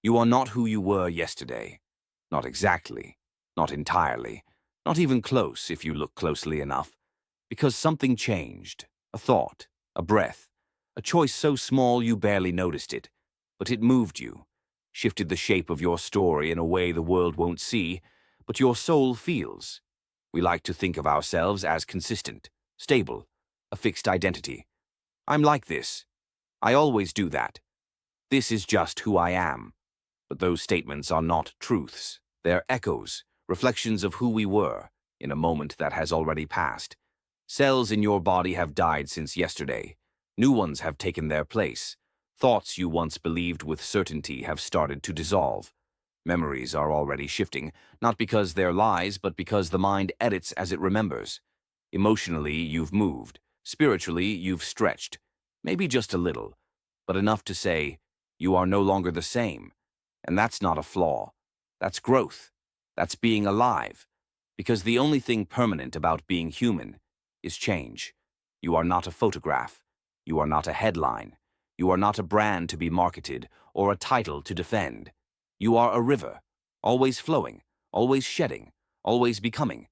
You are not who you were yesterday. Not exactly, not entirely, not even close if you look closely enough, because something changed, a thought, a breath, a choice so small you barely noticed it, but it moved you, shifted the shape of your story in a way the world won't see, but your soul feels. We like to think of ourselves as consistent, stable, a fixed identity. I'm like this. I always do that. This is just who I am. But those statements are not truths. They're echoes, reflections of who we were, in a moment that has already passed. Cells in your body have died since yesterday. New ones have taken their place. Thoughts you once believed with certainty have started to dissolve. Memories are already shifting, not because they're lies, but because the mind edits as it remembers. Emotionally, you've moved. Spiritually, you've stretched. Maybe just a little, but enough to say, you are no longer the same. And that's not a flaw. That's growth. That's being alive. Because the only thing permanent about being human is change. You are not a photograph. You are not a headline. You are not a brand to be marketed or a title to defend. You are a river, always flowing, always shedding, always becoming.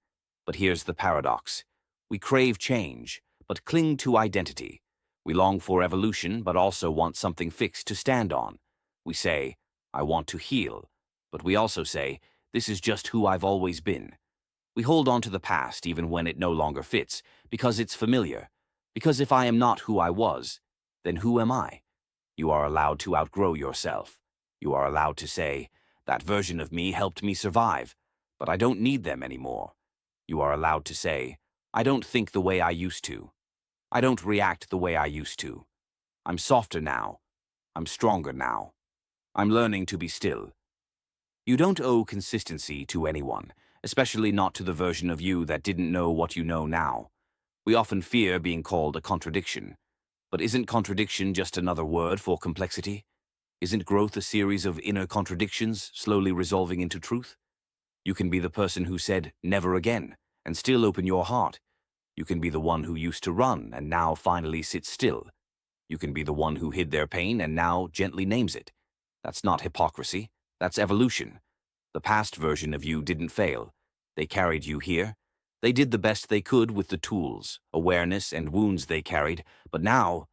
But here's the paradox. We crave change, but cling to identity. We long for evolution, but also want something fixed to stand on. We say, I want to heal, but we also say, this is just who I've always been. We hold on to the past even when it no longer fits, because it's familiar. Because if I am not who I was, then who am I? You are allowed to outgrow yourself. You are allowed to say, that version of me helped me survive, but I don't need them anymore. You are allowed to say, I don't think the way I used to. I don't react the way I used to. I'm softer now. I'm stronger now. I'm learning to be still. You don't owe consistency to anyone, especially not to the version of you that didn't know what you know now. We often fear being called a contradiction. But isn't contradiction just another word for complexity? Isn't growth a series of inner contradictions slowly resolving into truth? You can be the person who said, never again, and still open your heart. You can be the one who used to run and now finally sits still. You can be the one who hid their pain and now gently names it. That's not hypocrisy. That's evolution. The past version of you didn't fail. They carried you here. They did the best they could with the tools, awareness, and wounds they carried, but now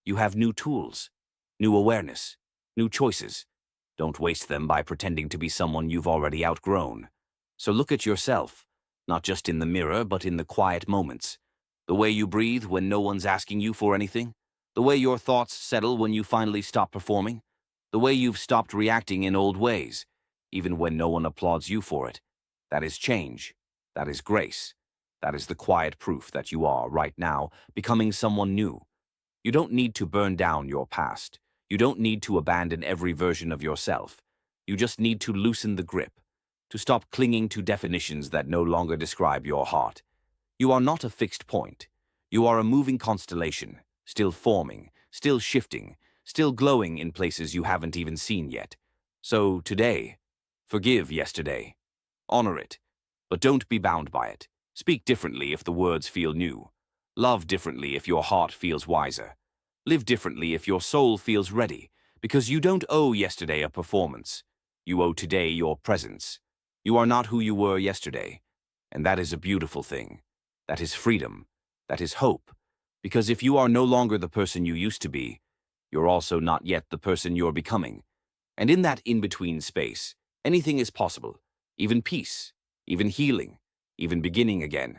you have new tools, new awareness, new choices. Don't waste them by pretending to be someone you've already outgrown. So look at yourself, not just in the mirror, but in the quiet moments. The way you breathe when no one's asking you for anything. The way your thoughts settle when you finally stop performing. The way you've stopped reacting in old ways, even when no one applauds you for it. That is change. That is grace. That is the quiet proof that you are, right now, becoming someone new. You don't need to burn down your past. You don't need to abandon every version of yourself. You just need to loosen the grip, to stop clinging to definitions that no longer describe your heart. You are not a fixed point. You are a moving constellation, still forming, still shifting, still glowing in places you haven't even seen yet. So today, forgive yesterday. Honor it, but don't be bound by it. Speak differently if the words feel new. Love differently if your heart feels wiser. Live differently if your soul feels ready, because you don't owe yesterday a performance. You owe today your presence. You are not who you were yesterday, and that is a beautiful thing. That is freedom. That is hope. Because if you are no longer the person you used to be, you're also not yet the person you're becoming. And in that in-between space, anything is possible, even peace, even healing, even beginning again.